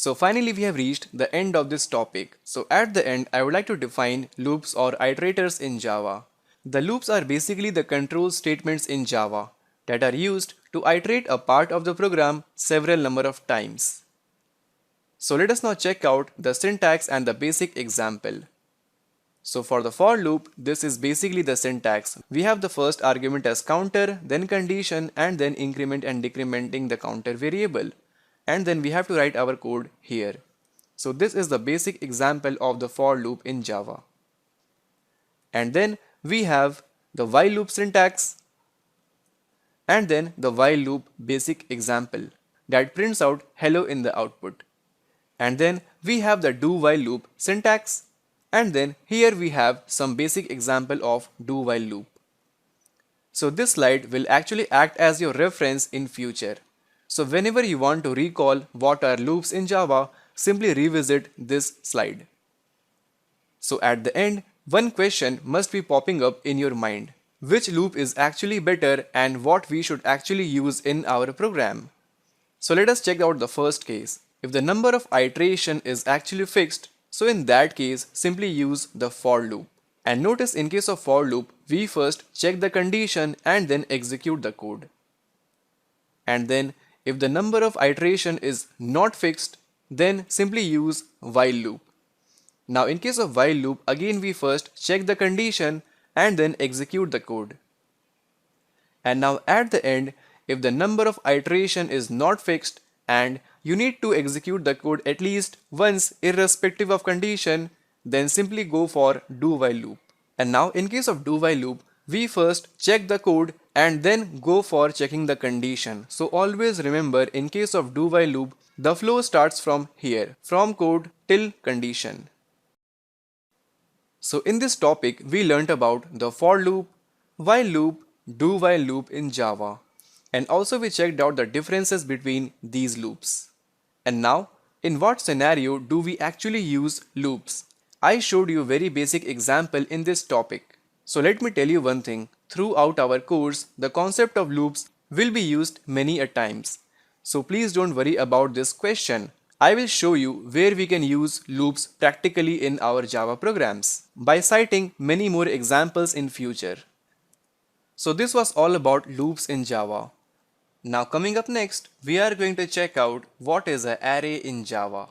So finally we have reached the end of this topic. So at the end I would like to define loops or iterators in Java. The loops are basically the control statements in Java that are used to iterate a part of the program several number of times. So let us now check out the syntax and the basic example. So for the for loop, this is basically the syntax. We have the first argument as counter, then condition, and then increment and decrementing the counter variable. And then we have to write our code here. So this is the basic example of the for loop in Java. And then we have the while loop syntax and then the while loop basic example that prints out hello in the output. And then we have the do while loop syntax, and then here we have some basic example of do while loop. So this slide will actually act as your reference in future. So whenever you want to recall what are loops in Java, simply revisit this slide. So at the end, one question must be popping up in your mind. Which loop is actually better and what we should actually use in our program? So let us check out the first case. If the number of iteration is actually fixed, so in that case simply use the for loop. And notice in case of for loop, we first check the condition and then execute the code. And then if the number of iteration is not fixed, then simply use while loop. Now in case of while loop, again we first check the condition and then execute the code. And now at the end, if the number of iteration is not fixed and you need to execute the code at least once irrespective of condition, then simply go for do while loop. And now in case of do while loop, we first check the code and then go for checking the condition. So always remember, in case of do while loop, the flow starts from here, from code till condition. So in this topic, we learnt about the for loop, while loop, do while loop in Java. And also we checked out the differences between these loops. And now, in what scenario do we actually use loops? I showed you a very basic example in this topic. So let me tell you one thing. Throughout our course, the concept of loops will be used many a times. So please don't worry about this question. I will show you where we can use loops practically in our Java programs by citing many more examples in future. So this was all about loops in Java. Now coming up next, we are going to check out what is an array in Java.